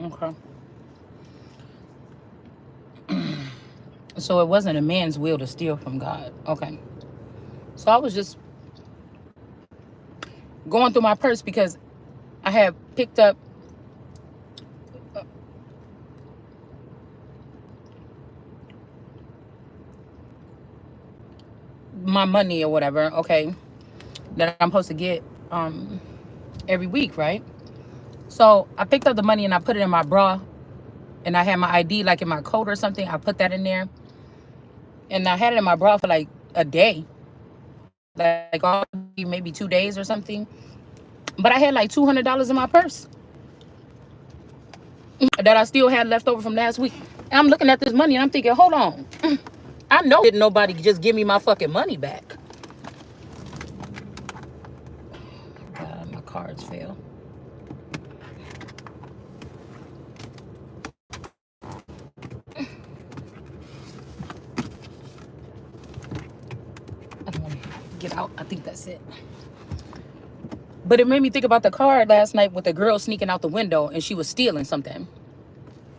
Okay. So it wasn't a man's will to steal from God. Okay. So I was just going through my purse because I had picked up my money or whatever, okay, that I'm supposed to get every week, right? So I picked up the money and I put it in my bra, and I had my ID like in my coat or something. I put that in there, and I had it in my bra for like a day, like all maybe 2 days or something. But I had like $200 in my purse that I still had left over from last week. And I'm looking at this money and I'm thinking, hold on, I know didn't nobody just give me my fucking money back. My cards fail. I don't want to get out. I think that's it. But it made me think about the card last night with the girl sneaking out the window and she was stealing something.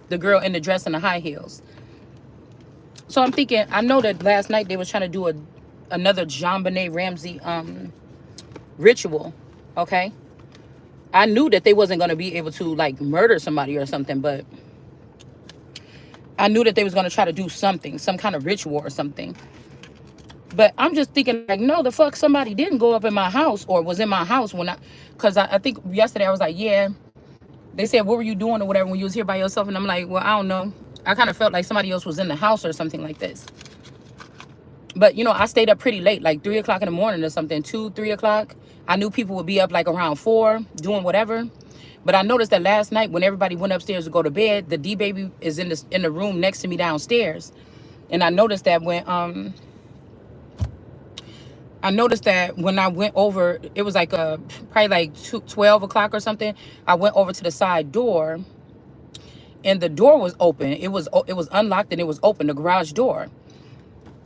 The girl in the dress and the high heels. So I'm thinking, I know that last night they was trying to do another JonBenet Ramsey ritual. Okay. I knew that they wasn't going to be able to like murder somebody or something, but I knew that they was going to try to do something, some kind of ritual or something. But I'm just thinking, like, no, the fuck, somebody didn't go up in my house or was in my house when because I think yesterday I was like, yeah. They said, what were you doing or whatever when you was here by yourself? And I'm like, well, I don't know. I kind of felt like somebody else was in the house or something like this. But, you know, I stayed up pretty late, like 3 o'clock in the morning or something, 2, 3 o'clock. I knew people would be up like around 4 doing whatever. But I noticed that last night when everybody went upstairs to go to bed, the D baby is in the room next to me downstairs. And I noticed that when I went over, it was like probably like 12 o'clock or something. I went over to the side door and the door was open. It was unlocked and it was open, the garage door.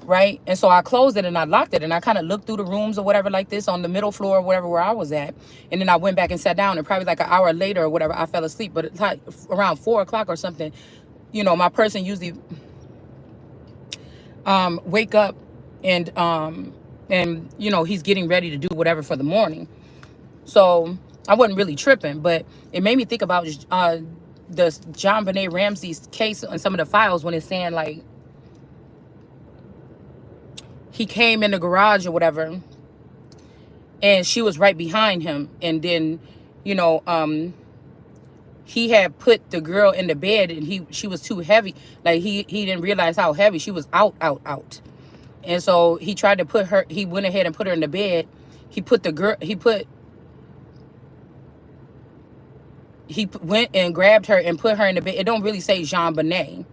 Right. And so I closed it and I locked it and I kind of looked through the rooms or whatever like this on the middle floor or whatever where I was at. And then I went back and sat down and probably like an hour later or whatever, I fell asleep. But it's like around 4 o'clock or something, you know, my person usually wake up and you know, he's getting ready to do whatever for the morning. So I wasn't really tripping, but it made me think about the JonBenet Ramsey's case on some of the files when it's saying like he came in the garage or whatever and she was right behind him, and then, you know, he had put the girl in the bed and she was too heavy, like he didn't realize how heavy she was, out. And so he tried to put her, he went ahead and put her in the bed. He went and grabbed her and put her in the bed. It don't really say JonBenet,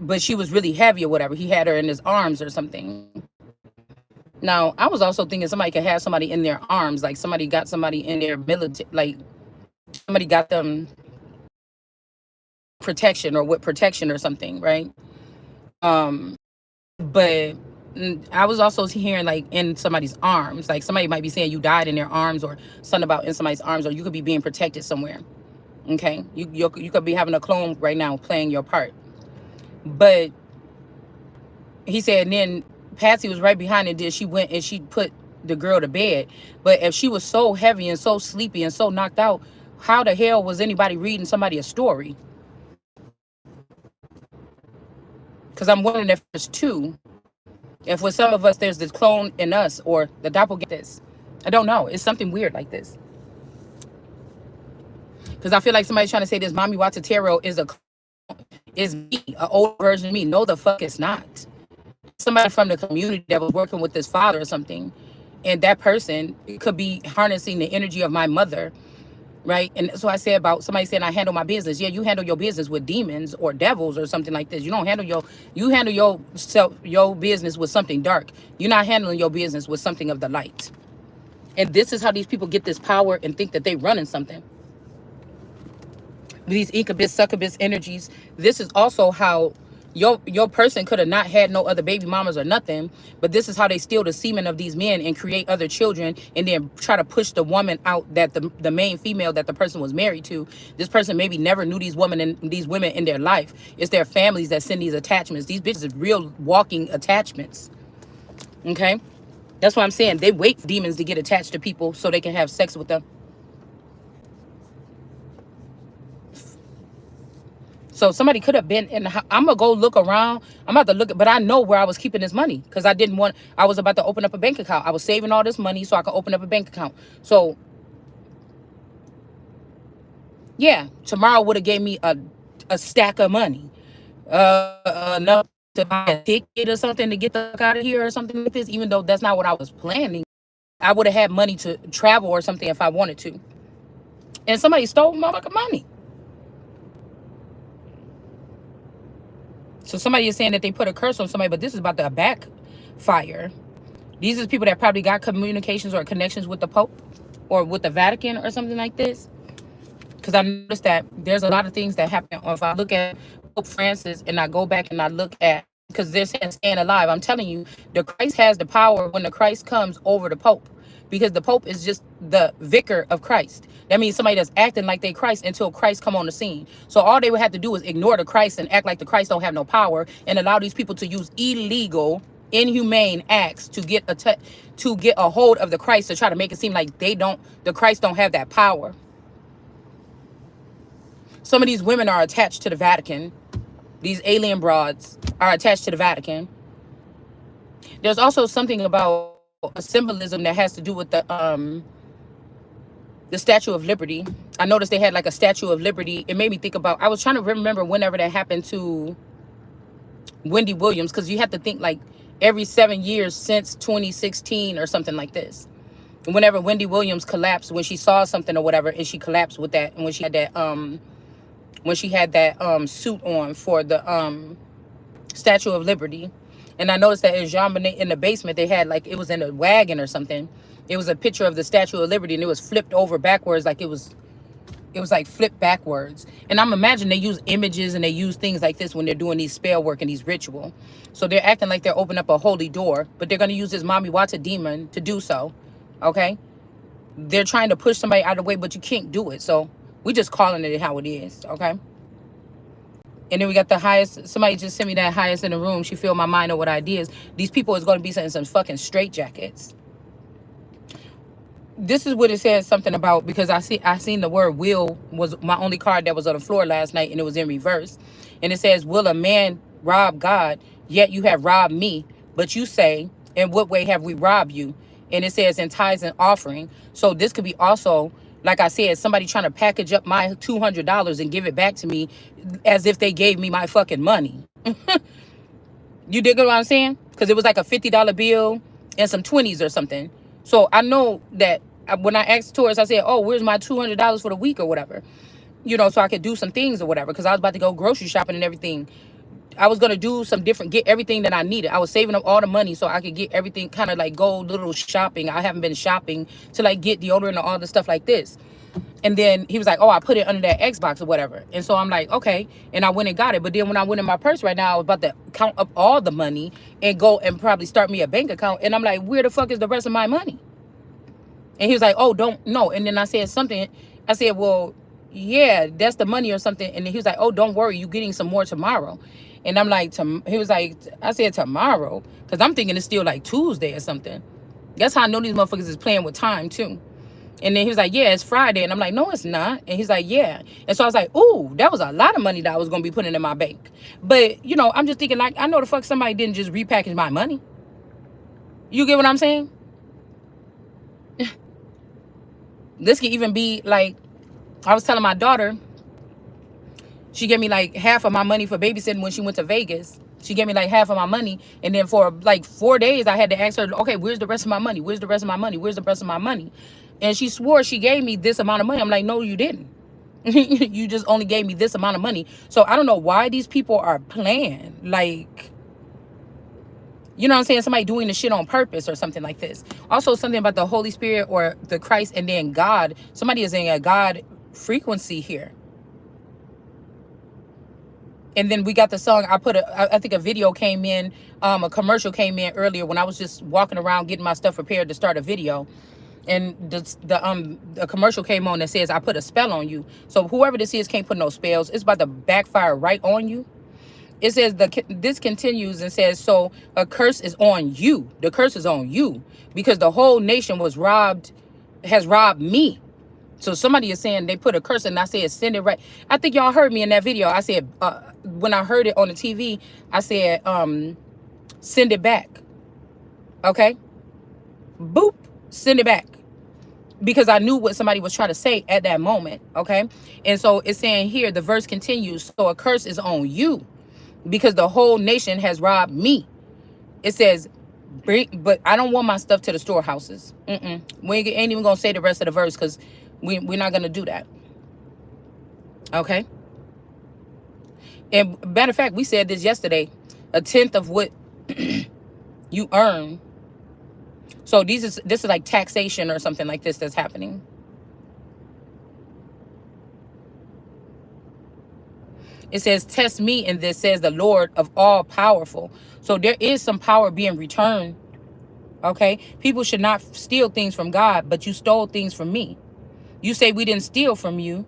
but she was really heavy or whatever. He had her in his arms or something. Now, I was also thinking somebody could have somebody in their arms, like somebody got somebody in their military, like somebody got them protection or with protection or something, right? But I was also hearing like in somebody's arms, like somebody might be saying you died in their arms or something about in somebody's arms, or you could be being protected somewhere. Okay, you could be having a clone right now playing your part. But he said, and then Patsy was right behind it. She went and she put the girl to bed. But if she was so heavy and so sleepy and so knocked out, how the hell was anybody reading somebody a story? Because I'm wondering if there's two. If with some of us there's this clone in us or the doppelganger. I don't know. It's something weird like this. Because I feel like somebody's trying to say this Mommy Watson Tarot is me, an old version of me. No, the fuck it's not. Somebody from the community that was working with this father or something. And that person could be harnessing the energy of my mother. Right. And so I said about somebody saying I handle my business. Yeah, you handle your business with demons or devils or something like this. You don't handle your business with something dark. You're not handling your business with something of the light. And this is how these people get this power and think that they running something. These incubus, succubus energies. This is also how Your person could have not had no other baby mamas or nothing, but this is how they steal the semen of these men and create other children, and then try to push the woman out, that the main female that the person was married to, this person maybe never knew these women in their life. It's their families that send these attachments. These bitches are real walking attachments. Okay, that's what I'm saying. They wait for demons to get attached to people so they can have sex with them. So somebody could have been in the house. I'm gonna go look around. I'm about to look, but I know where I was keeping this money, because I was about to open up a bank account. I was saving all this money so I could open up a bank account. So yeah, tomorrow would have gave me a stack of money, enough to buy a ticket or something to get the fuck out of here or something like this. Even though that's not what I was planning, I would have had money to travel or something if I wanted to. And somebody stole my fucking money. So somebody is saying that they put a curse on somebody, but this is about to backfire. These are people that probably got communications or connections with the Pope or with the Vatican or something like this. Because I noticed that there's a lot of things that happen. Or if I look at Pope Francis and I go back and I look at, because they're saying staying alive, I'm telling you, the Christ has the power when the Christ comes over the Pope. Because the Pope is just the vicar of Christ. That means somebody that's acting like they Christ until Christ come on the scene. So all they would have to do is ignore the Christ and act like the Christ don't have no power, and allow these people to use illegal, inhumane acts to get a hold of the Christ, to try to make it seem like the Christ don't have that power. Some of these women are attached to the Vatican. These alien broads are attached to the Vatican. There's also something about a symbolism that has to do with the Statue of Liberty. I noticed they had like a Statue of Liberty. It made me think about, I was trying to remember whenever that happened to Wendy Williams, because you have to think like every 7 years since 2016 or something like this. Whenever Wendy Williams collapsed, when she saw something or whatever, and she collapsed with that, and when she had that suit on for the Statue of Liberty. And I noticed that in Jean Bonnet, in the basement, they had like, it was in a wagon or something. It was a picture of the Statue of Liberty, and it was flipped over backwards, like it was like flipped backwards. And I'm imagining they use images and they use things like this when they're doing these spell work and these ritual. So they're acting like they're opening up a holy door, but they're going to use this Mami Wata demon to do so. Okay? They're trying to push somebody out of the way, but you can't do it. So we just calling it how it is. Okay? And then we got the highest. Somebody just sent me that highest in the room. She filled my mind with ideas. These people is going to be in some fucking straitjackets. This is what it says something about, because I seen the word will was my only card that was on the floor last night, and it was in reverse. And it says, will a man rob God? Yet you have robbed me. But you say, in what way have we robbed you? And it says in tithes and offering. So this could be also, like I said, somebody trying to package up my $200 and give it back to me as if they gave me my fucking money. You dig what I'm saying? Because it was like a $50 bill and some 20s or something. So I know that when I asked tourists, I said, oh, where's my $200 for the week or whatever? You know, so I could do some things or whatever. Because I was about to go grocery shopping and everything. I was going to do some get everything that I needed. I was saving up all the money so I could get everything, kind of like go little shopping. I haven't been shopping to like get deodorant and all the stuff like this. And then he was like, oh, I put it under that Xbox or whatever. And so I'm like, okay. And I went and got it. But then when I went in my purse right now, I was about to count up all the money and go and probably start me a bank account. And I'm like, where the fuck is the rest of my money? And he was like, oh, don't know. And then I said something. I said, well, yeah, that's the money or something. And then he was like, oh, don't worry, you getting some more tomorrow. And I'm like, he was like, I said tomorrow, because I'm thinking it's still like Tuesday or something. That's how I know these motherfuckers is playing with time too. And then he was like, yeah, it's Friday. And I'm like, no, it's not. And he's like, yeah. And so I was like, ooh, that was a lot of money that I was going to be putting in my bank. But, you know, I'm just thinking, like, I know the fuck somebody didn't just repackage my money. You get what I'm saying? This could even be like, I was telling my daughter, she gave me like half of my money for babysitting when she went to Vegas. She gave me like half of my money. And then for like 4 days, I had to ask her, okay, where's the rest of my money? Where's the rest of my money? Where's the rest of my money? And she swore she gave me this amount of money. I'm like, no, you didn't. You just only gave me this amount of money. So I don't know why these people are playing. Like, you know what I'm saying? Somebody doing the shit on purpose or something like this. Also, something about the Holy Spirit or the Christ and then God. Somebody is in a God frequency here. And then we got the song. I think a video came in, a commercial came in earlier when I was just walking around getting my stuff prepared to start a video. And the commercial came on that says, I put a spell on you. So whoever this is can't put no spells. It's about to backfire right on you. It says this continues and says, so a curse is on you. The curse is on you because the whole nation has robbed me. So somebody is saying they put a curse, and I said, send it right. I think y'all heard me in that video. I said, when I heard it on the TV, I said, send it back. Okay. Boop. Send it back. Because I knew what somebody was trying to say at that moment. Okay. And so it's saying here, the verse continues. So a curse is on you because the whole nation has robbed me. It says, but I don't want my stuff to the storehouses. We ain't even going to say the rest of the verse because we're not going to do that. Okay. And matter of fact, we said this yesterday, 1/10 of what you earn. So this is like taxation or something like this that's happening. It says, test me in this, says the Lord of all powerful. So there is some power being returned. Okay. People should not steal things from God, but you stole things from me. You say we didn't steal from you,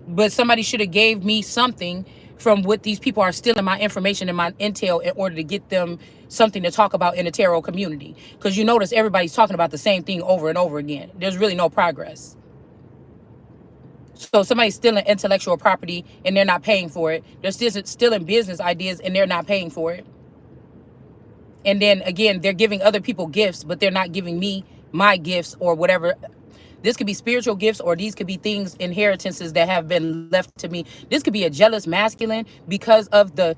but somebody should have gave me something from what these people are stealing my information and my intel in order to get them something to talk about in the tarot community. Because you notice everybody's talking about the same thing over and over again. There's really no progress. So somebody's stealing intellectual property and they're not paying for it. They're still stealing business ideas and they're not paying for it. And then again, they're giving other people gifts, but they're not giving me my gifts or whatever. This could be spiritual gifts, or these could be things, inheritances that have been left to me. This could be a jealous masculine because of the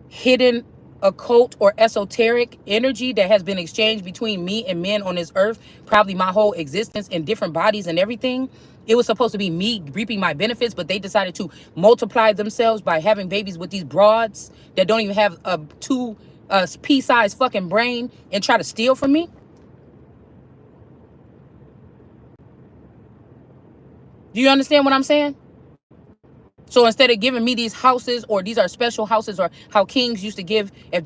hidden occult or esoteric energy that has been exchanged between me and men on this earth, probably my whole existence in different bodies and everything. It was supposed to be me reaping my benefits, but they decided to multiply themselves by having babies with these broads that don't even have a pea-sized fucking brain and try to steal from me. Do you understand what I'm saying? So instead of giving me these houses, or these are special houses, or how kings used to give, if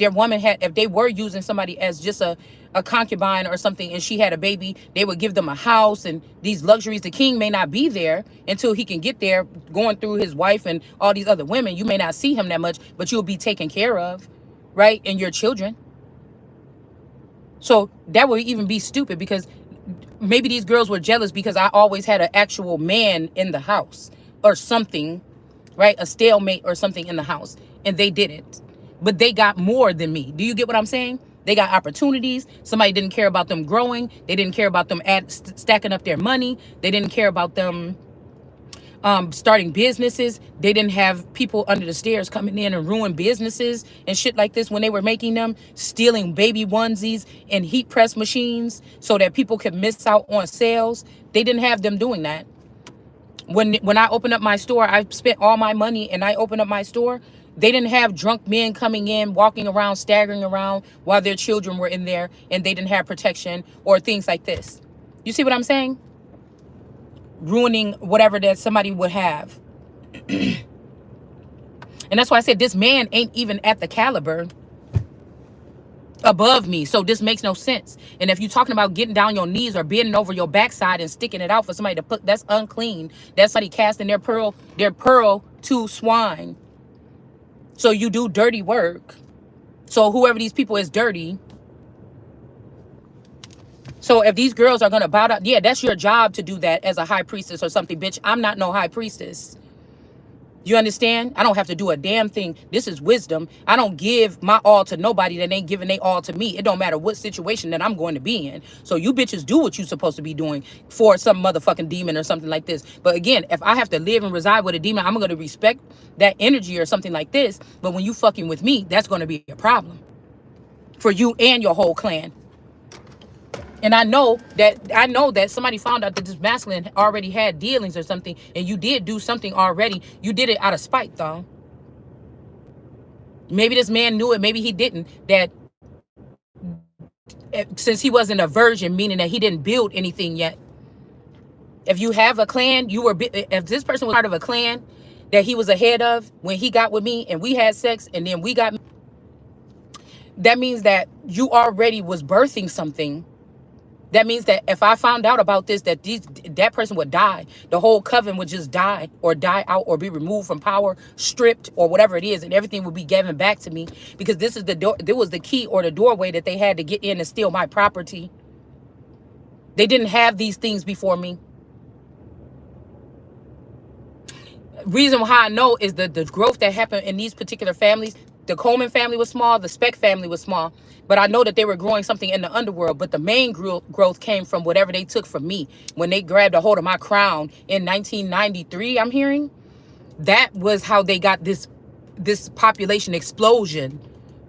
they were using somebody as just a concubine or something, and she had a baby, they would give them a house and these luxuries. The king may not be there until he can get there, going through his wife and all these other women. You may not see him that much, but you'll be taken care of, right? And your children. So that would even be stupid, because maybe these girls were jealous because I always had an actual man in the house or something, right? A stalemate or something in the house, and they didn't. But they got more than me. Do you get what I'm saying? They got opportunities. Somebody didn't care about them growing. They didn't care about them stacking up their money. They didn't care about them starting businesses. They didn't have people under the stairs coming in and ruin businesses and shit like this when they were making them, stealing baby onesies and heat press machines so that people could miss out on sales. They didn't have them doing that. When I opened up my store, I spent all my money and I opened up my store. They didn't have drunk men coming in, walking around, staggering around while their children were in there, and they didn't have protection or things like this. You see what I'm saying? Ruining whatever that somebody would have. And that's why I said this man ain't even at the caliber above me. So this makes no sense. And if you're talking about getting down your knees or bending over your backside and sticking it out for somebody to put, that's unclean. That's somebody casting their pearl to swine. So you do dirty work. So whoever these people is dirty. So if these girls are going to bow down, yeah, that's your job to do that as a high priestess or something, bitch. I'm not no high priestess. You understand? I don't have to do a damn thing. This is wisdom. I don't give my all to nobody that ain't giving they all to me. It don't matter what situation that I'm going to be in. So you bitches do what you're supposed to be doing for some motherfucking demon or something like this. But again, if I have to live and reside with a demon, I'm going to respect that energy or something like this. But when you fucking with me, that's going to be a problem for you and your whole clan. And I know that somebody found out that this masculine already had dealings or something, and you did do something already. You did it out of spite, though. Maybe this man knew it, maybe he didn't. That since he wasn't a virgin, meaning that he didn't build anything yet. If you have a clan, if this person was part of a clan, that he was ahead of when he got with me and we had sex and then we got, that means that you already was birthing something. That means that if I found out about this, that that person would die. The whole coven would just die or die out or be removed from power, stripped or whatever it is, and everything would be given back to me, because this is the door. There was the key or the doorway that they had to get in and steal my property. They didn't have these things before me. Reason how I know is the growth that happened in these particular families. The Coleman family was small, the Speck family was small, but I know that they were growing something in the underworld. But the main growth came from whatever they took from me when they grabbed a hold of my crown in 1993. I'm hearing that was how they got this population explosion,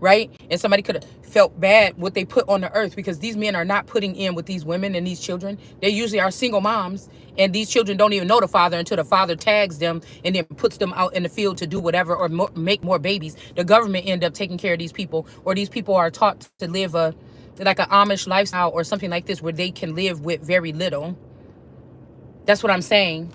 right? And somebody could have felt bad what they put on the earth, because these men are not putting in with these women and these children. They usually are single moms, and these children don't even know the father until the father tags them and then puts them out in the field to do whatever or make more babies. The government end up taking care of these people, or these people are taught to live like an Amish lifestyle or something like this, where they can live with very little. That's what I'm saying.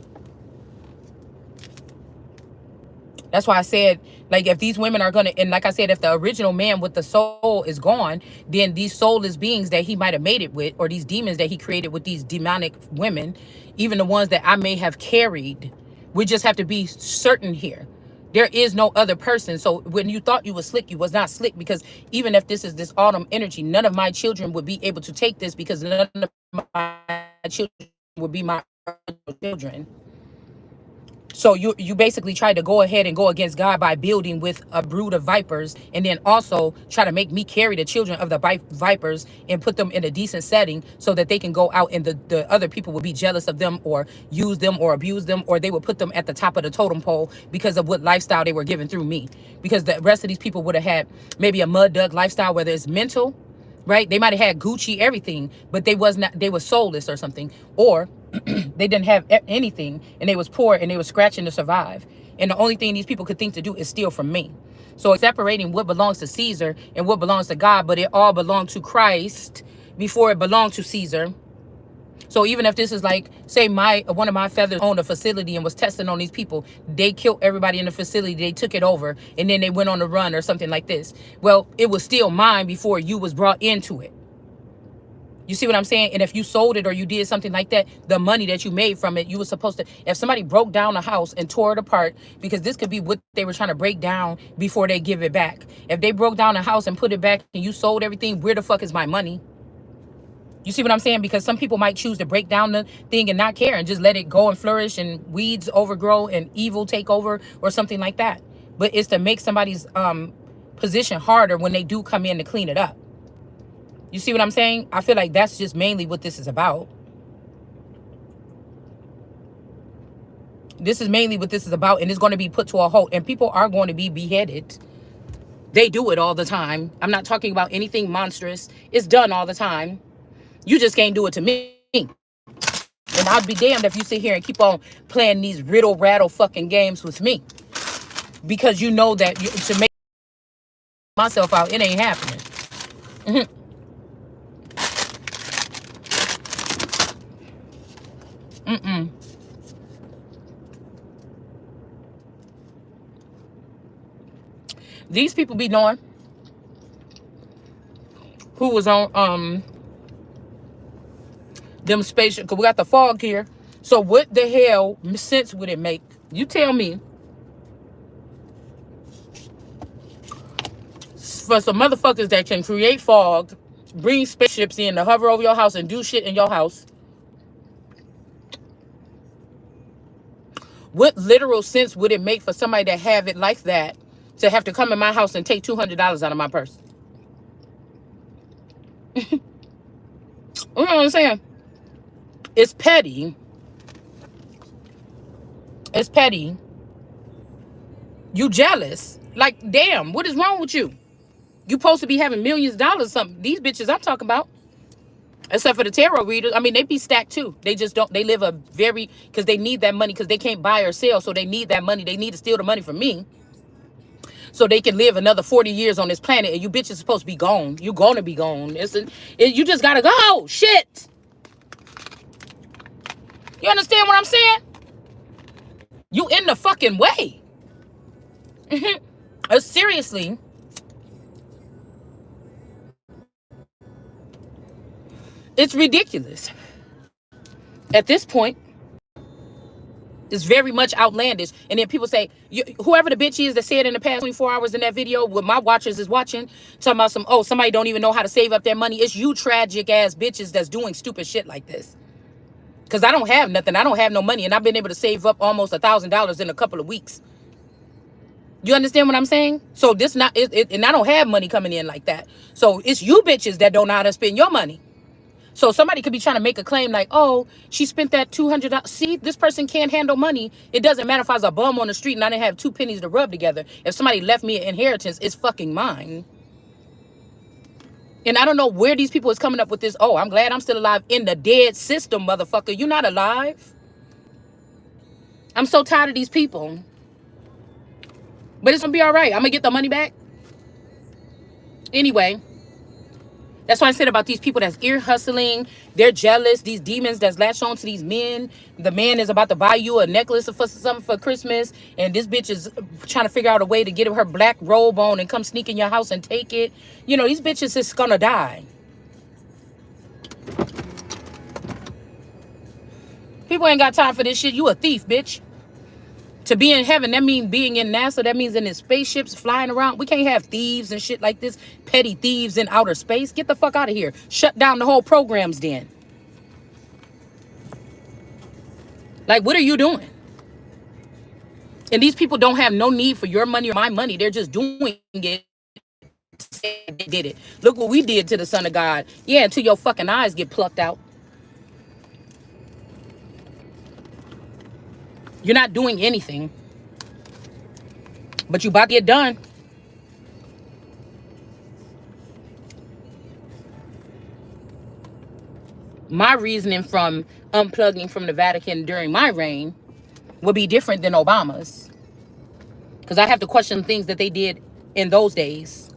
That's why I said, like, if these women are gonna, and like I said, if the original man with the soul is gone, then these soulless beings that he might have made it with, or these demons that he created with these demonic women, even the ones that I may have carried, we just have to be certain here. There is no other person. So when you thought you was slick, you was not slick, because even if this is this autumn energy, none of my children would be able to take this, because none of my children would be my children. So you basically tried to go ahead and go against God by building with a brood of vipers, and then also try to make me carry the children of the vipers and put them in a decent setting so that they can go out and the other people will be jealous of them or use them or abuse them, or they would put them at the top of the totem pole because of what lifestyle they were given through me. Because the rest of these people would have had maybe a mud dug lifestyle, whether it's mental, right? They might have had Gucci, everything, but they were soulless or something, or they didn't have anything and they was poor and they was scratching to survive. And the only thing these people could think to do is steal from me. So it's separating what belongs to Caesar and what belongs to God, but it all belonged to Christ before it belonged to Caesar. So even if this is like, say one of my feathers owned a facility and was testing on these people, they killed everybody in the facility, they took it over, and then they went on the run or something like this. Well, it was still mine before you was brought into it. You see what I'm saying? And if you sold it or you did something like that, the money that you made from it, you were supposed to, if somebody broke down a house and tore it apart, because this could be what they were trying to break down before they give it back. If they broke down a house and put it back and you sold everything, where the fuck is my money? You see what I'm saying? Because some people might choose to break down the thing and not care and just let it go and flourish and weeds overgrow and evil take over or something like that. But it's to make somebody's position harder when they do come in to clean it up. You see what I'm saying? I feel like that's just mainly what this is about. This is mainly what this is about, and it's going to be put to a halt, and people are going to be beheaded. They do it all the time. I'm not talking about anything monstrous. It's done all the time. You just can't do it to me. And I'd be damned if you sit here and keep on playing these riddle rattle fucking games with me, because you know that to make myself out, it ain't happening. These people be knowing who was on them spaceship, because we got the fog here. So what the hell sense would it make? You tell me. For some motherfuckers that can create fog, bring spaceships in to hover over your house and do shit in your house. What literal sense would it make for somebody to have it like that to have to come in my house and take $200 out of my purse? You know what I'm saying? It's petty. It's petty. You jealous. Like, damn, what is wrong with you? You supposed to be having millions of dollars something. These bitches I'm talking about. Except for the tarot readers. I mean, they be stacked too. They just don't, they live a very, because they need that money, because they can't buy or sell. So they need that money. They need to steal the money from me so they can live another 40 years on this planet. And you bitches supposed to be gone. You gonna be gone. You just gotta go. Shit. You understand what I'm saying? You in the fucking way. Seriously. It's ridiculous. At this point, it's very much outlandish. And then people say, whoever the bitch is that said in the past 24 hours in that video, what my watchers is watching, talking about some, oh, somebody don't even know how to save up their money. It's you tragic ass bitches that's doing stupid shit like this. Because I don't have nothing. I don't have no money. And I've been able to save up almost $1,000 in a couple of weeks. You understand what I'm saying? So this not, and I don't have money coming in like that. So it's you bitches that don't know how to spend your money. So somebody could be trying to make a claim like, oh, she spent that $200. See, this person can't handle money. It doesn't matter if I was a bum on the street and I didn't have 2 pennies to rub together. If somebody left me an inheritance, it's fucking mine. And I don't know where these people is coming up with this. Oh, I'm glad I'm still alive in the dead system, motherfucker. You're not alive. I'm so tired of these people. But it's going to be all right. I'm going to get the money back. Anyway. That's why I said about these people that's ear hustling. They're jealous. These demons that's latched on to these men. The man is about to buy you a necklace or something for Christmas. And this bitch is trying to figure out a way to get her black robe on and come sneak in your house and take it. You know, these bitches is gonna die. People ain't got time for this shit. You a thief, bitch. To be in heaven, that means being in NASA. That means in the spaceships flying around. We can't have thieves and shit like this. Petty thieves in outer space. Get the fuck out of here. Shut down the whole programs then. Like, what are you doing? And these people don't have no need for your money or my money. They're just doing it. They did it. Look what we did to the Son of God. Yeah, until your fucking eyes get plucked out. You're not doing anything. But you about to get done. My reasoning from unplugging from the Vatican during my reign would be different than Obama's. Because I have to question things that they did in those days.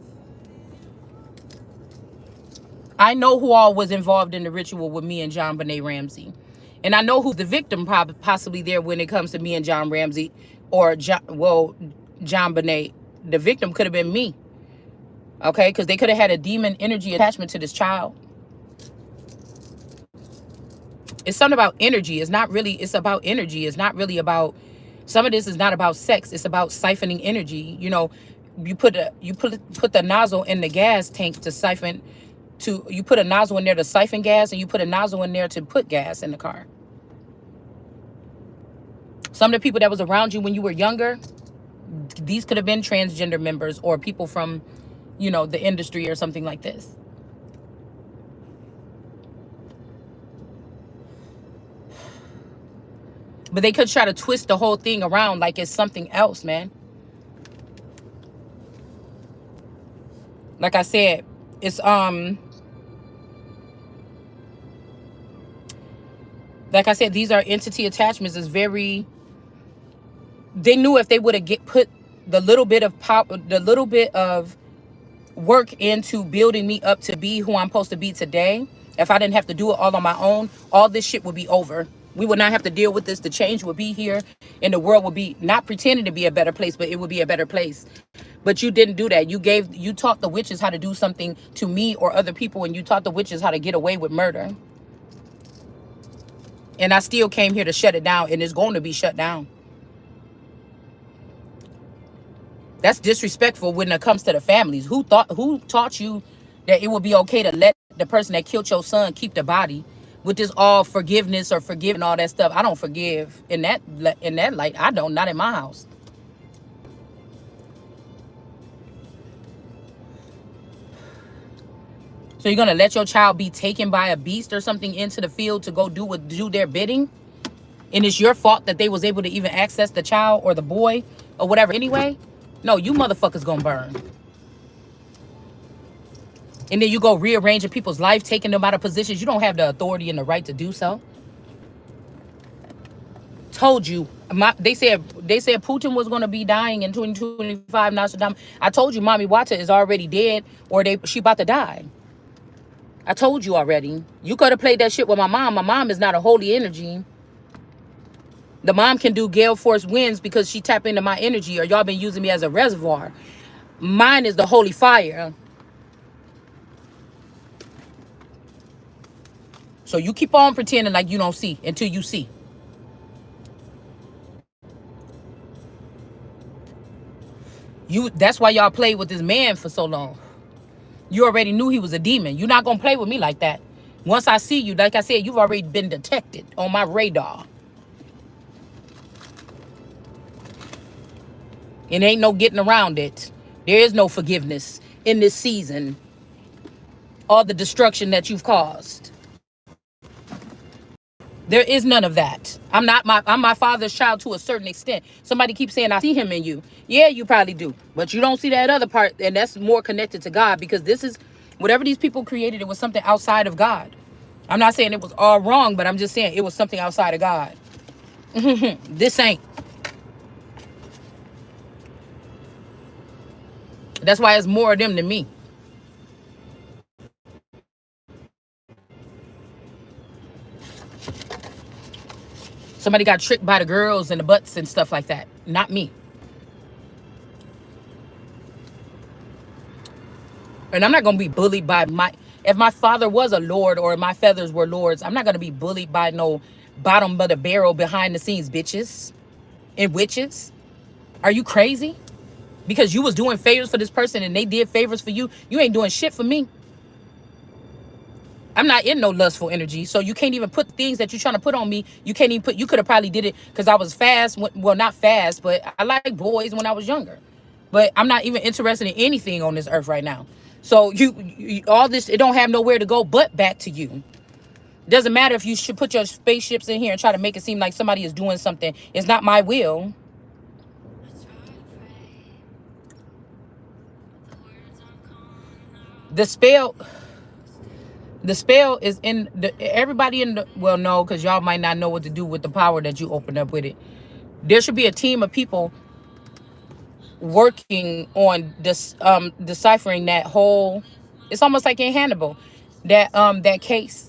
I know who all was involved in the ritual with me and John Benet Ramsey. And I know who's the victim possibly there when it comes to me and John Ramsey or John Benet. The victim could have been me. Okay? Because they could have had a demon energy attachment to this child. It's something about energy. It's not really, it's about energy. It's not really about, some of this is not about sex. It's about siphoning energy. You know, you put the nozzle in the gas tank to siphon, you put a nozzle in there to siphon gas, and you put a nozzle in there to put gas in the car. Some of the people that was around you when you were younger, these could have been transgender members or people from, you know, the industry or something like this. But they could try to twist the whole thing around like it's something else, man. Like I said, it's like I said, these are entity attachments. It's very, they knew if they would have put the little bit of the little bit of work into building me up to be who I'm supposed to be today, if I didn't have to do it all on my own, all this shit would be over. We would not have to deal with this. The change would be here, and the world would be not pretending to be a better place, but it would be a better place. But you didn't do that. You taught the witches how to do something to me or other people, and you taught the witches how to get away with murder. And I still came here to shut it down, and it's going to be shut down. That's disrespectful when it comes to the families. Who taught you that it would be okay to let the person that killed your son keep the body? With this all forgiveness or forgiving all that stuff. I don't forgive in that light. I don't, not in my house. So you're gonna let your child be taken by a beast or something into the field to go do their bidding? And it's your fault that they was able to even access the child or the boy or whatever anyway? No, you motherfuckers gonna burn. And then you go rearranging people's life, taking them out of positions. You don't have the authority and the right to do so. Told you. They said Putin was going to be dying in 2025. Nostradamus. I told you Mommy Wata is already dead, or she about to die. I told you already. You could have played that shit with my mom. My mom is not a holy energy. The mom can do gale force winds because she tap into my energy, or y'all been using me as a reservoir. Mine is the holy fire. So you keep on pretending like you don't see until you see. That's why y'all played with this man for so long. You already knew he was a demon. You're not gonna play with me like that. Once I see you, like I said, you've already been detected on my radar. And ain't no getting around it. There is no forgiveness in this season. All the destruction that you've caused. There is none of that. I'm my father's child to a certain extent. Somebody keeps saying I see him in you. Yeah, you probably do. But you don't see that other part, and that's more connected to God, because this is whatever these people created, it was something outside of God. I'm not saying it was all wrong, but I'm just saying it was something outside of God. This ain't. That's why it's more of them than me. Somebody got tricked by the girls and the butts and stuff like that. Not me. And I'm not going to be bullied by if my father was a lord or my feathers were lords, I'm not going to be bullied by no bottom of the barrel behind the scenes bitches and witches. Are you crazy? Because you was doing favors for this person and they did favors for you. You ain't doing shit for me. I'm not in no lustful energy. So you can't even put things that you're trying to put on me. You can't even put, you could have probably did it because I was fast. Well, not fast, but I like boys when I was younger. But I'm not even interested in anything on this earth right now. So you all this, it don't have nowhere to go but back to you. Doesn't matter if you should put your spaceships in here and try to make it seem like somebody is doing something. It's not my will. The spell, the spell is in everybody in the, well, no, because y'all might not know what to do with the power that you open up with it. There should be a team of people working on this, deciphering that whole, it's almost like in Hannibal, that case.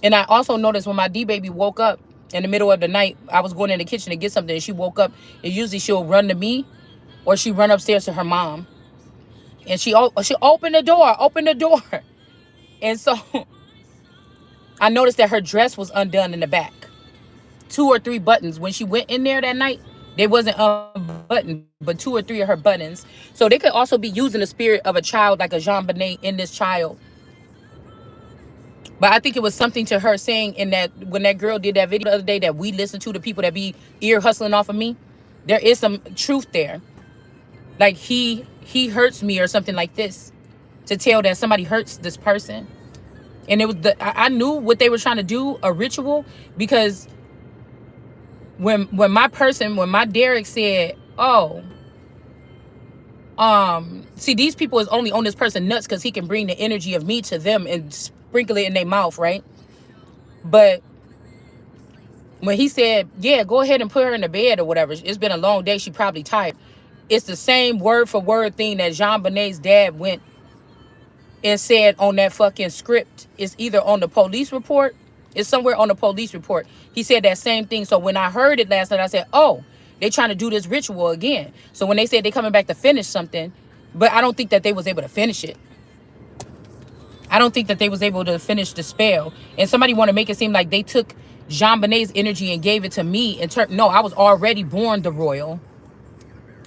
And I also noticed when my D baby woke up in the middle of the night, I was going in the kitchen to get something and she woke up, and usually she'll run to me or she run upstairs to her mom. And she opened the door. And so I noticed that her dress was undone in the back. 2 or 3 buttons. When she went in there that night, they wasn't unbuttoned, but 2 or 3 of her buttons. So they could also be using the spirit of a child, like a Jean Bonnet in this child. But I think it was something to her saying in that, when that girl did that video the other day that we listened to, the people that be ear hustling off of me, there is some truth there. Like he hurts me or something like this, to tell that somebody hurts this person. And it was I knew what they were trying to do, a ritual, because when my Derek said, oh, see, these people is only on this person nuts because he can bring the energy of me to them and sprinkle it in their mouth, right? But when he said, yeah, go ahead and put her in the bed or whatever, it's been a long day, she probably tired. It's the same word for word thing that Jean Bonnet's dad went and said on that fucking script. It's either on the police report, it's somewhere on the police report. He said that same thing. So when I heard it last night, I said, oh, they trying to do this ritual again. So when they said they coming back to finish something, but I don't think that they was able to finish it. I don't think that they was able to finish the spell. And somebody want to make it seem like they took Jean Bonnet's energy and gave it to me in turn. No, I was already born the royal.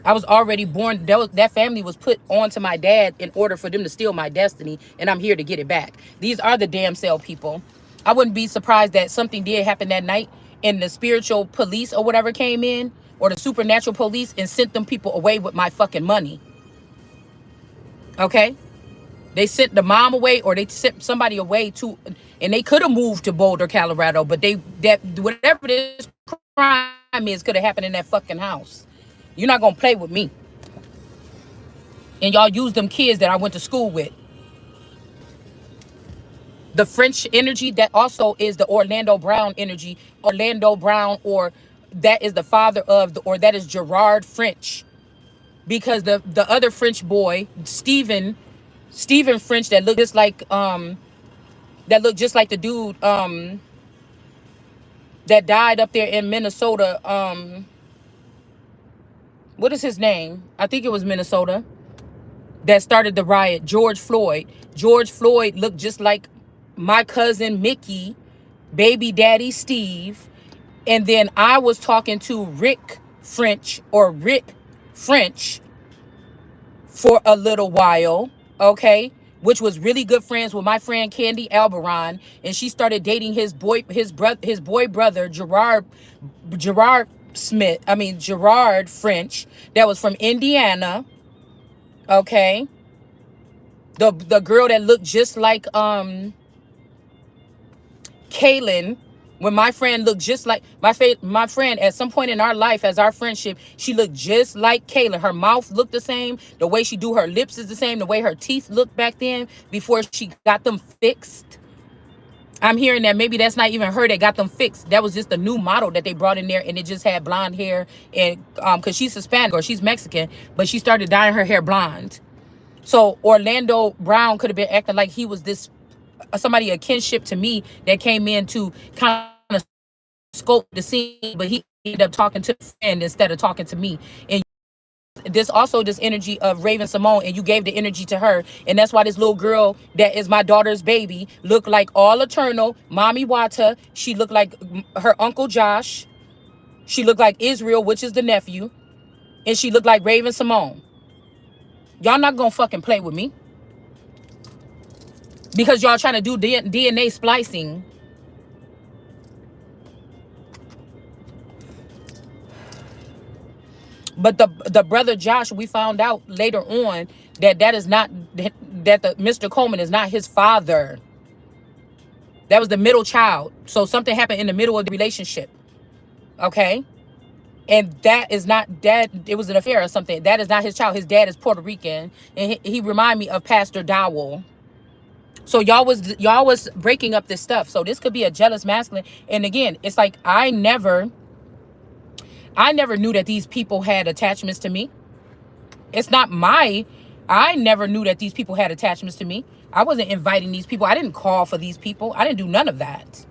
I was already born. That family was put onto my dad in order for them to steal my destiny, and I'm here to get it back. These are the damn cell people. I wouldn't be surprised that something did happen that night and the spiritual police or whatever came in, or the supernatural police, and sent them people away with my fucking money. Okay? They sent the mom away, or they sent somebody away to, and they could have moved to Boulder, Colorado, but that whatever this crime is could have happened in that fucking house. You're not gonna play with me. And y'all use them kids that I went to school with. The French energy, that also is the Orlando Brown energy. Orlando Brown, or that is the father of the, or that is Gerard French. Because the other French boy, Stephen French, that looked just like that looked just like the dude that died up there in Minnesota. What is his name? I think it was Minnesota, that started the riot. George Floyd. George Floyd looked just like my cousin Mickey, baby daddy Steve. And then I was talking to Rick French for a little while, okay? Which was really good friends with my friend Candy Albaron, and she started dating his boy brother Gerard French, that was from Indiana, okay? The girl that looked just like Kaylin, when my friend looked just like my friend at some point in our life, as our friendship, she looked just like Kaylin. Her mouth looked the same. The way she do her lips is the same. The way her teeth looked back then before she got them fixed. I'm hearing that maybe that's not even her that got them fixed. That was just a new model that they brought in there, and it just had blonde hair. And because she's Hispanic or she's Mexican, but she started dyeing her hair blonde. So Orlando Brown could have been acting like he was this somebody a kinship to me that came in to kind of scope the scene, but he ended up talking to a friend instead of talking to me. And there's also this energy of Raven Simone, and you gave the energy to her, and that's why this little girl that is my daughter's baby looked like all eternal mommy Wata. She looked like her uncle Josh. She looked like Israel, which is the nephew, and she looked like Raven Simone. Y'all not gonna fucking play with me because y'all trying to do DNA splicing. But the brother Josh, we found out later on that is not that the Mr. Coleman is not his father. That was the middle child. So something happened in the middle of the relationship. Okay? And that is not that it was an affair or something. That is not his child. His dad is Puerto Rican, and he remind me of Pastor Dowell. So y'all was breaking up this stuff. So this could be a jealous masculine. And again, it's like I never knew that these people had attachments to me. It's not my, I never knew that these people had attachments to me. I wasn't inviting these people. I didn't call for these people. I didn't do none of that.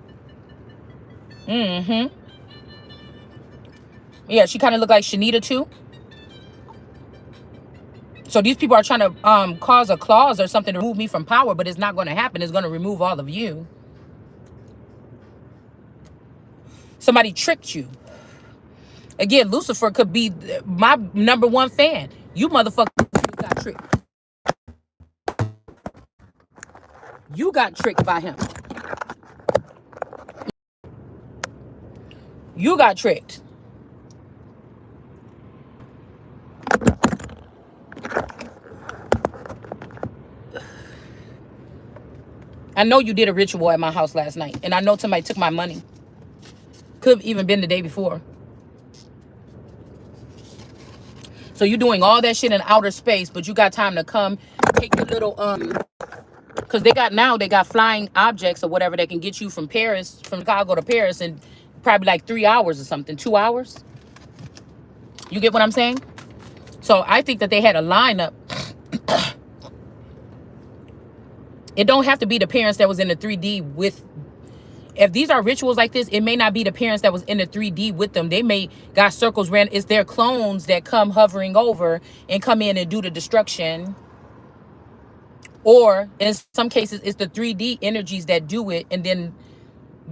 Mm-hmm. Yeah, she kind of looked like Shanita too. So these people are trying to cause a clause or something to remove me from power, but it's not going to happen. It's going to remove all of you. Somebody tricked you. Again, Lucifer could be my number one fan. You motherfuckers got tricked. You got tricked by him. You got tricked. I know you did a ritual at my house last night, and I know somebody took my money. Could have even been the day before. So you're doing all that shit in outer space, but you got time to come take the little because they got flying objects or whatever that can get you from Chicago to Paris in probably like 3 hours or something, 2 hours. You get what I'm saying? So I think that they had a lineup. It don't have to be the parents that was in the 3D with. If these are rituals like this, it may not be the parents that was in the 3D with them. They may got circles ran. It's their clones that come hovering over and come in and do the destruction. Or in some cases, it's the 3D energies that do it, and then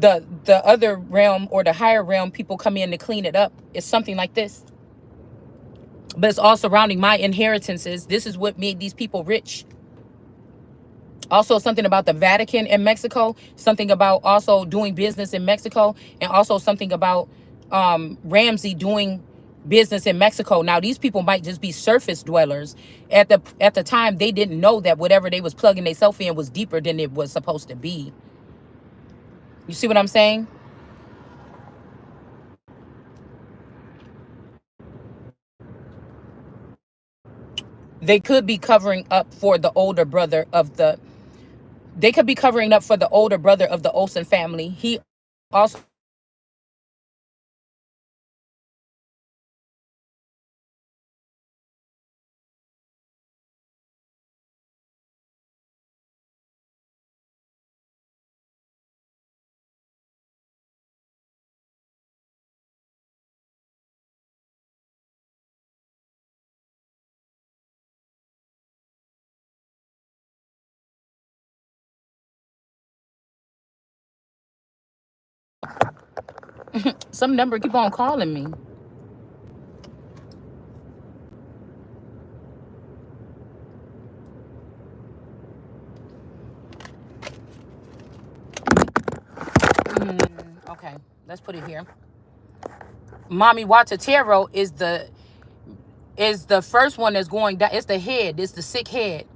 the other realm or the higher realm people come in to clean it up. It's something like this. But it's all surrounding my inheritances. This is what made these people rich. Also something about the Vatican in Mexico, something about also doing business in Mexico, and also something about Ramsey doing business in Mexico. Now these people might just be surface dwellers. At the time, they didn't know that whatever they was plugging themselves in was deeper than it was supposed to be. You see what I'm saying? They could be covering up for the older brother of the they could be covering up for the older brother of the Olsen family. He also Some number keep on calling me. Okay, let's put it here. Mommy Watatero is the first one that's going down. It's the head. It's the sick head.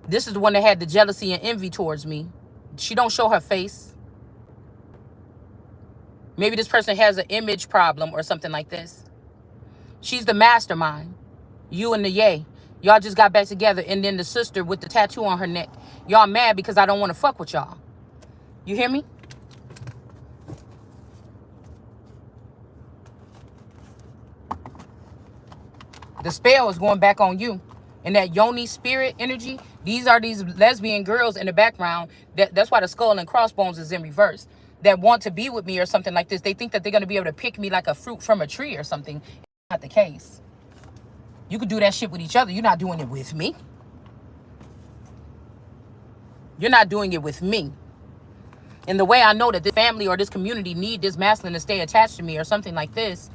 This is the one that had the jealousy and envy towards me. She don't show her face. Maybe this person has an image problem or something like this. She's the mastermind. You and the yay. Y'all just got back together. And then the sister with the tattoo on her neck. Y'all mad because I don't want to fuck with y'all. You hear me? The spell is going back on you. And that yoni spirit energy, these are these lesbian girls in the background. That's why the skull and crossbones is in reverse. That want to be with me or something like this. They think that they're going to be able to pick me like a fruit from a tree or something. It's not the case. You could do that shit with each other. You're not doing it with me. You're not doing it with me. And the way I know that this family or this community need this masculine to stay attached to me or something like this,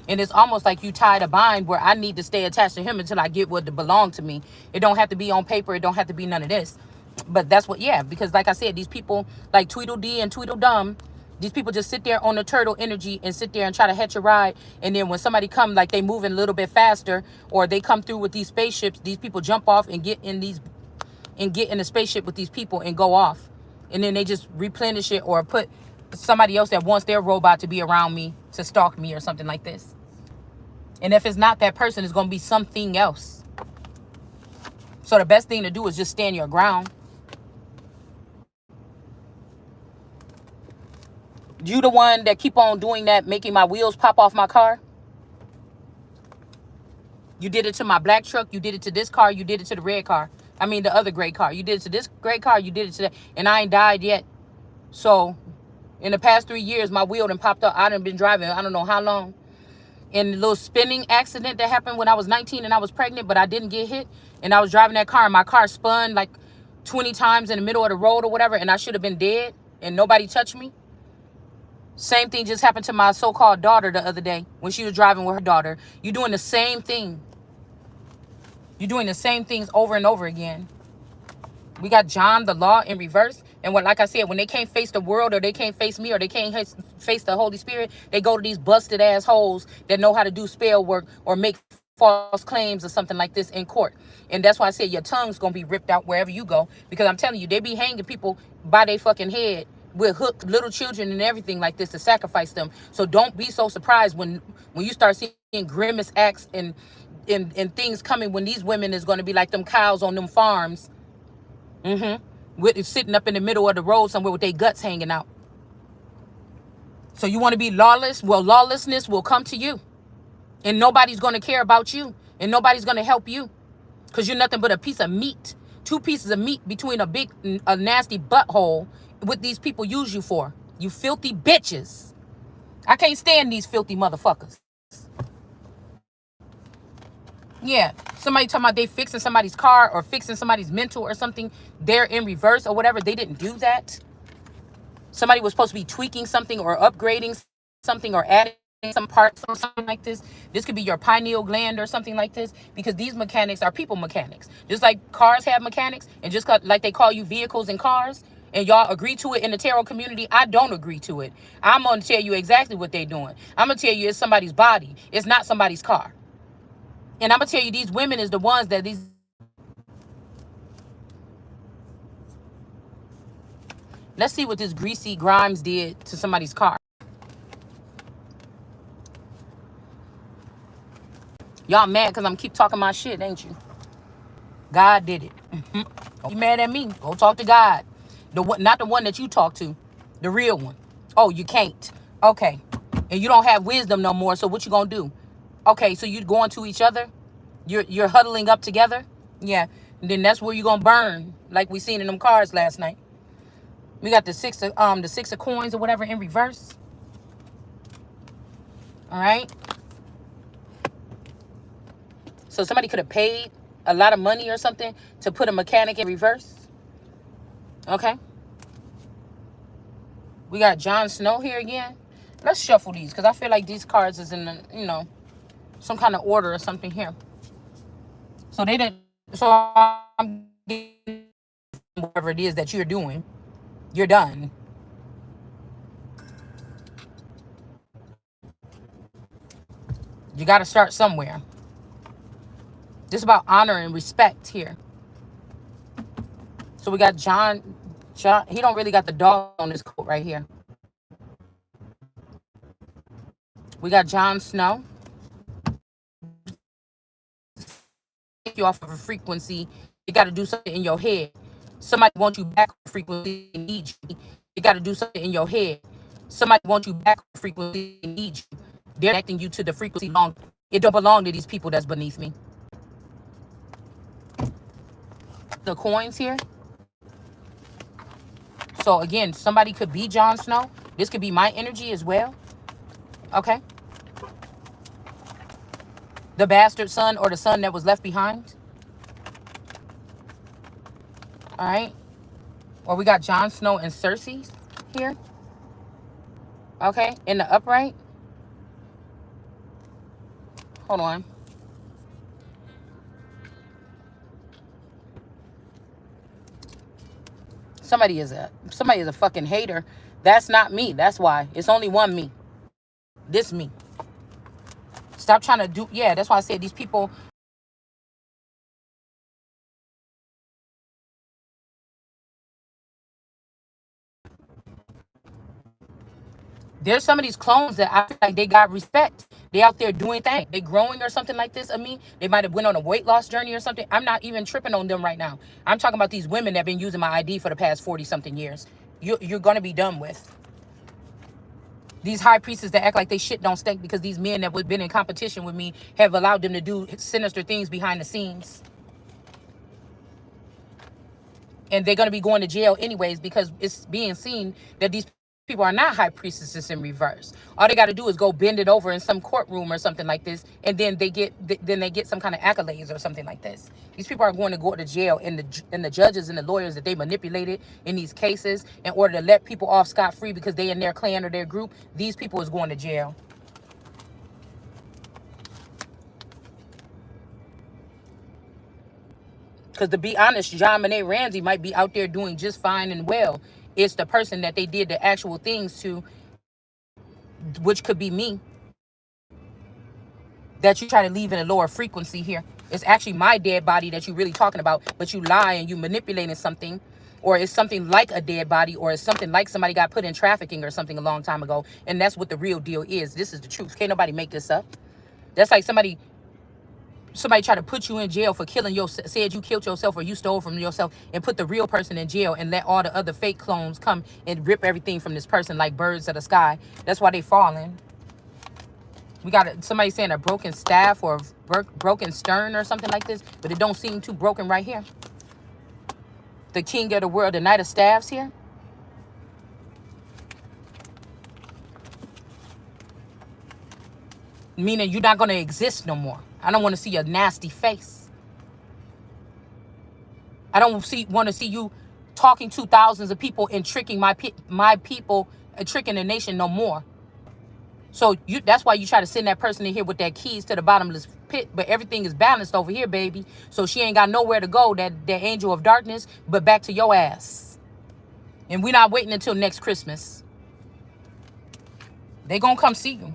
and it's almost like you tied a bind where I need to stay attached to him until I get what belongs to me. It don't have to be on paper. It don't have to be none of this. But that's what, yeah, because like I said, these people like Tweedledee and Tweedledum, these people just sit there on the turtle energy and sit there and try to hitch a ride. And then when somebody come, like they moving a little bit faster or they come through with these spaceships, these people jump off and get in a spaceship with these people and go off. And then they just replenish it or put somebody else that wants their robot to be around me to stalk me or something like this. And if it's not that person, it's going to be something else. So the best thing to do is just stand your ground. You the one that keep on doing that, making my wheels pop off my car. You did it to my black truck. You did it to this car. You did it to the red car. I mean, the other gray car. You did it to this gray car. You did it to that. And I ain't died yet. So in the past 3 years, my wheel done popped up. I done been driving I don't know how long. In a little spinning accident that happened when I was 19 and I was pregnant, but I didn't get hit. And I was driving that car and my car spun like 20 times in the middle of the road or whatever. And I should have been dead and nobody touched me. Same thing just happened to my so-called daughter the other day when she was driving with her daughter. You're doing the same thing. You're doing the same things over and over again. We got John the Law in reverse. And what, like I said, when they can't face the world or they can't face me or they can't face the Holy Spirit, they go to these busted ass holes that know how to do spell work or make false claims or something like this in court. And that's why I said your tongue's going to be ripped out wherever you go. Because I'm telling you, they be hanging people by their fucking head with hooked little children and everything like this to sacrifice them. So don't be so surprised when you start seeing grimace acts and things coming when these women is going to be like them cows on them farms. With sitting up in the middle of the road somewhere with their guts hanging out. So you want to be lawless? Well, lawlessness will come to you. And nobody's going to care about you. And nobody's going to help you. Because you're nothing but a piece of meat. 2 pieces of meat between a nasty butthole. What these people use you for. You filthy bitches. I can't stand these filthy motherfuckers. Yeah, somebody talking about they fixing somebody's car or fixing somebody's mental or something. They're in reverse or whatever. They didn't do that. Somebody was supposed to be tweaking something or upgrading something or adding some parts or something like this. This could be your pineal gland or something like this, because these mechanics are people mechanics. Just like cars have mechanics, and just like they call you vehicles and cars, and y'all agree to it in the tarot community, I don't agree to it. I'm going to tell you exactly what they're doing. I'm going to tell you it's somebody's body. It's not somebody's car. And I'm going to tell you these women is the ones that these... Let's see what this greasy Grimes did to somebody's car. Y'all mad because I'm keep talking my shit, ain't you? God did it. Don't be mad at me. Go talk to God. Not the one that you talk to. The real one. Oh, you can't. Okay. And you don't have wisdom no more, so what you gonna do? Okay, so you going to each other? You're huddling up together? Yeah. And then that's where you're gonna burn, like we seen in them cards last night. We got the six of coins or whatever in reverse. All right. So somebody could have paid a lot of money or something to put a mechanic in reverse. Okay. We got Jon Snow here again. Let's shuffle these because I feel like these cards is in, you know, some kind of order or something here. So they didn't. So I'm getting whatever it is that you're doing. You're done. You got to start somewhere. This is about honor and respect here. So we got John. John. He don't really got the dog on his coat right here. We got Jon Snow. Take you off of a frequency. You got to do something in your head. Somebody wants you back on frequency and needs you. You got to do something in your head. Somebody wants you back on frequency and needs you. They're connecting you to the frequency long. It don't belong to these people that's beneath me. The coins here. So again, somebody could be Jon Snow. This could be my energy as well. Okay. The bastard son or the son that was left behind. All right. Or we got Jon Snow and Cersei here. Okay. In the upright. Hold on. Somebody is a fucking hater. That's not me. That's why. It's only one me. This me. Stop trying to do. Yeah, that's why I said these people. There's some of these clones that I feel like they got respect. They out there doing things. They growing or something like this. I mean, they might have went on a weight loss journey or something. I'm not even tripping on them right now. I'm talking about these women that have been using my ID for the past 40 something years. You're going to be done with. These high priestesses that act like they shit don't stink because these men that have been in competition with me have allowed them to do sinister things behind the scenes. And they're going to be going to jail anyways because it's being seen that these people are not high priestesses in reverse. All they got to do is go bend it over in some courtroom or something like this, and then they get some kind of accolades or something like this. These people are going to go to jail, and the judges and the lawyers that they manipulated in these cases in order to let people off scot-free because they in their clan or their group, these people is going to jail. Because to be honest, John Benet Ramsey might be out there doing just fine and well. It's the person that they did the actual things to, which could be me, that you try to leave in a lower frequency here. It's actually my dead body that you're really talking about, but you lie and you manipulating something, or it's something like a dead body, or it's something like somebody got put in trafficking or something a long time ago. And that's what the real deal is. This is the truth. Can't nobody make this up. That's like somebody try to put you in jail for killing said you killed yourself or you stole from yourself, and put the real person in jail and let all the other fake clones come and rip everything from this person like birds of the sky. That's why they falling. We got somebody saying a broken staff or broken stern or something like this, but it don't seem too broken right here. The king of the world, the knight of staffs here. Meaning you're not going to exist no more. I don't want to see your nasty face. I don't want to see you talking to thousands of people and tricking my people, tricking the nation no more. So that's why you try to send that person in here with that keys to the bottomless pit, but everything is balanced over here, baby. So she ain't got nowhere to go, that angel of darkness, but back to your ass. And we're not waiting until next Christmas. They gonna come see you.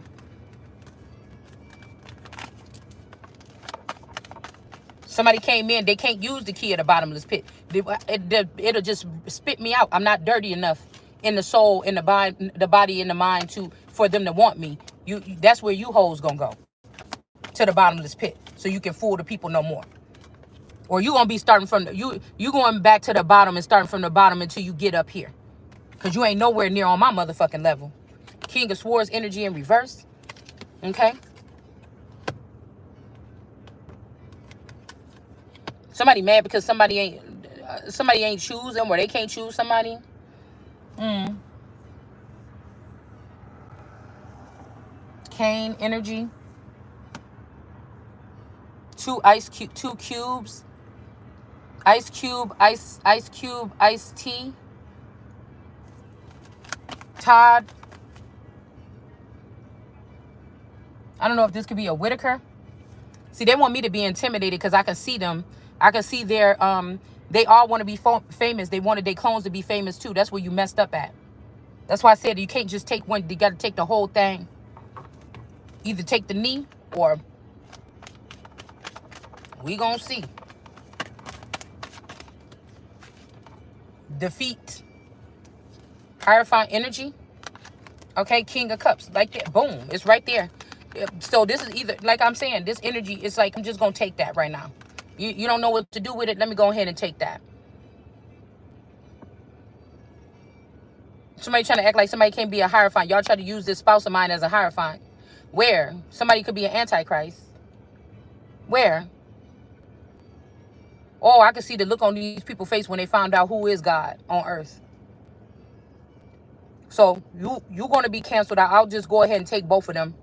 Somebody came in, they can't use the key of the bottomless pit. It'll just spit me out. I'm not dirty enough in the soul, in the body, in the mind for them to want me. That's where you hoes gonna go, to the bottomless pit, so you can fool the people no more. Or you gonna be starting from you going back to the bottom and starting from the bottom until you get up here, cause you ain't nowhere near on my motherfucking level. King of Swords energy in reverse. Okay. Somebody mad because somebody ain't choose them, or they can't choose somebody. Cane energy. Two cubes. Ice cube, iced tea. Todd. I don't know if this could be a Whitaker. See, they want me to be intimidated because I can see them. I can see their, they all want to be famous. They wanted their clones to be famous too. That's where you messed up at. That's why I said you can't just take one. You got to take the whole thing. Either take the knee or we gonna see. Defeat. Hierophant energy. Okay, King of Cups. Like that. Boom. It's right there. So this is either, like I'm saying, this energy is like, I'm just gonna take that right now. You don't know what to do with it. Let me go ahead and take that. Somebody trying to act like somebody can't be a Hierophant. Y'all try to use this spouse of mine as a Hierophant. Where? Somebody could be an Antichrist. Where? Oh, I can see the look on these people's face when they found out who is God on earth. So you're going to be canceled out. I'll just go ahead and take both of them.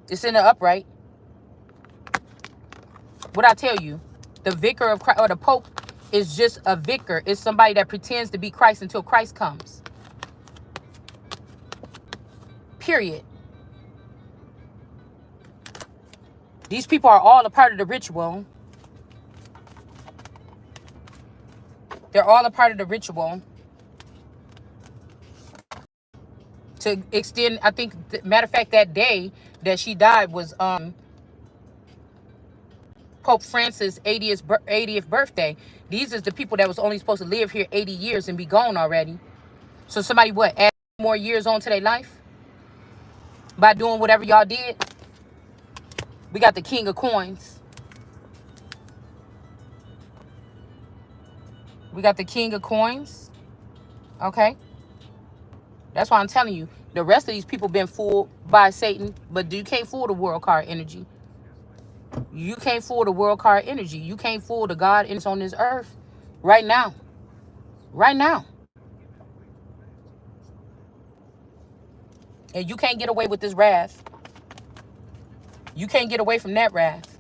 It's in the upright. What I tell you, the vicar of Christ or the Pope is just a vicar. It's somebody that pretends to be Christ until Christ comes. Period. These people are all a part of the ritual. They're all a part of the ritual. To extend, I think, matter of fact, that day that she died was Pope Francis' 80th birthday. These is the people that was only supposed to live here 80 years and be gone already. So somebody, what, add more years on to their life? By doing whatever y'all did? We got the King of Coins. We got the King of Coins. Okay? That's why I'm telling you, the rest of these people been fooled by Satan, but you can't fool the world card energy. You can't fool the world card energy. You can't fool the God that's on this earth right now. Right now. And you can't get away with this wrath. You can't get away from that wrath.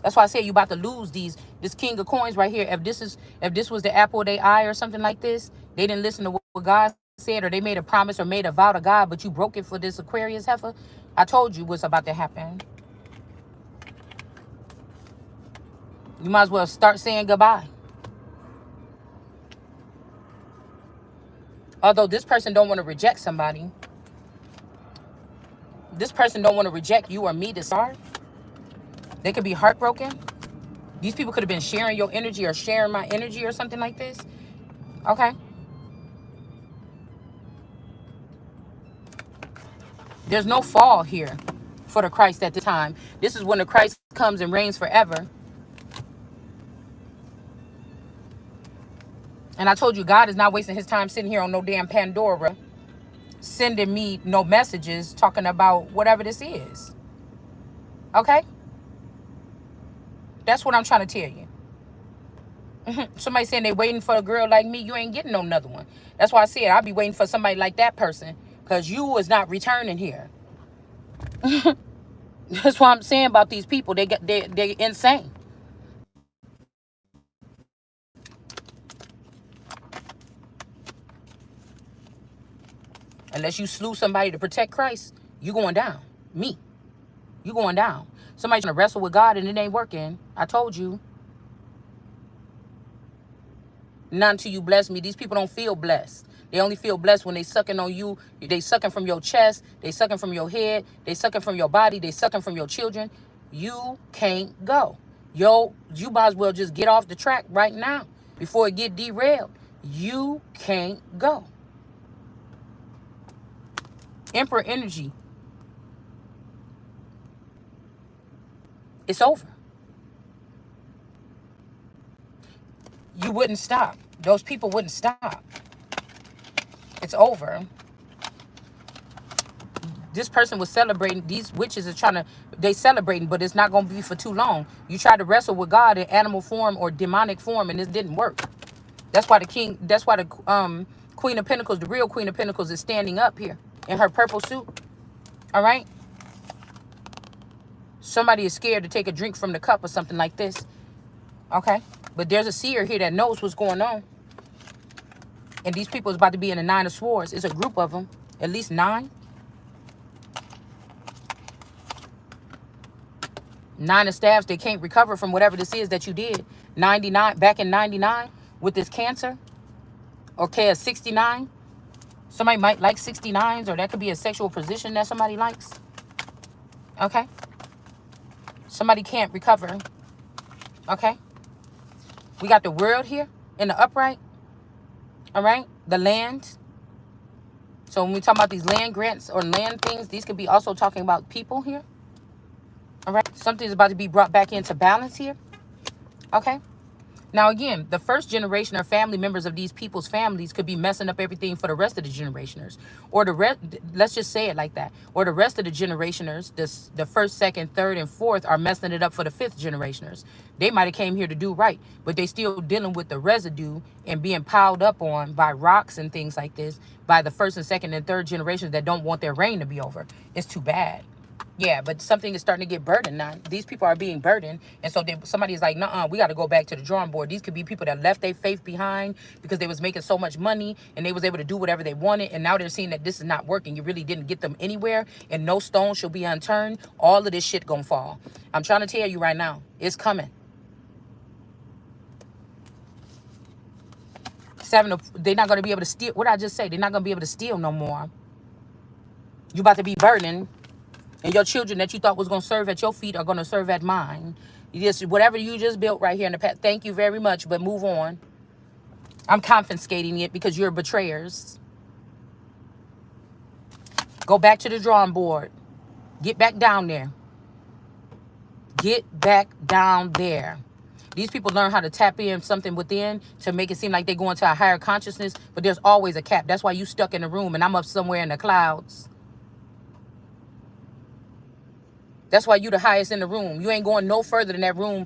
That's why I said you about to lose this King of Coins right here. If this was the apple of their eye or something like this, they didn't listen to what God said, or they made a promise or made a vow to God, but you broke it for this Aquarius heifer. I told you what's about to happen. You might as well start saying goodbye. Although this person don't want to reject somebody. This person don't want to reject you or me to start. They could be heartbroken. These people could have been sharing your energy or sharing my energy or something like this. Okay. There's no fall here for the Christ at the time. This is when the Christ comes and reigns forever. And I told you, God is not wasting his time sitting here on no damn Pandora, sending me no messages talking about whatever this is. Okay? That's what I'm trying to tell you. Somebody saying they waiting for a girl like me. You ain't getting no another one. That's why I said I'll be waiting for somebody like that person, because you is not returning here. That's what I'm saying about these people. They're insane. Unless you slew somebody to protect Christ, you going down. Me. You going down. Somebody's trying to wrestle with God and it ain't working. I told you. Not until you bless me. These people don't feel blessed. They only feel blessed when they sucking on you. They sucking from your chest. They sucking from your head. They sucking from your body. They sucking from your children. You can't go. You might as well just get off the track right now before it get derailed. You can't go. Emperor energy. It's over. You wouldn't stop. Those people wouldn't stop. It's over. This person was celebrating. These witches are trying to, they celebrating, but it's not going to be for too long. You try to wrestle with God in animal form or demonic form, and it didn't work. That's why the Queen of Pentacles, the real Queen of Pentacles, is standing up here in her purple suit. All right? Somebody is scared to take a drink from the cup or something like this. Okay? But there's a seer here that knows what's going on. And these people is about to be in the 9 of Swords. It's a group of them. At least 9. Nine of staffs, they can't recover from whatever this is that you did. 99, back in 99 with this cancer. Okay, a 69. Somebody might like 69s, or that could be a sexual position that somebody likes. Okay. Somebody can't recover. Okay. We got the world here in the upright. All right. The land. So when we talk about these land grants or land things, these could be also talking about people here. All right. Something's about to be brought back into balance here. Okay. Now, again, the first generation or family members of these people's families could be messing up everything for the rest of the generationers. Or the rest, let's just say it like that. Or the rest of the generationers, the first, second, third, and fourth are messing it up for the fifth generationers. They might have came here to do right, but they still dealing with the residue and being piled up on by rocks and things like this by the first and second and third generations that don't want their reign to be over. It's too bad. Yeah, but something is starting to get burdened now. These people are being burdened. And so somebody is like, nah, we got to go back to the drawing board. These could be people that left their faith behind because they was making so much money and they was able to do whatever they wanted. And now they're seeing that this is not working. You really didn't get them anywhere, and no stone shall be unturned. All of this shit gonna fall. I'm trying to tell you right now, it's coming. They're not going to be able to steal. What did I just say? They're not going to be able to steal no more. You about to be burdened. And your children that you thought was going to serve at your feet are going to serve at mine. You just, whatever you just built right here in the past, thank you very much, but move on. I'm confiscating it because you're betrayers. Go back to the drawing board. Get back down there. Get back down there. These people learn how to tap in something within to make it seem like they go into a higher consciousness, but there's always a cap. That's why you stuck in the room and I'm up somewhere in the clouds. That's why you the highest in the room. You ain't going no further than that room.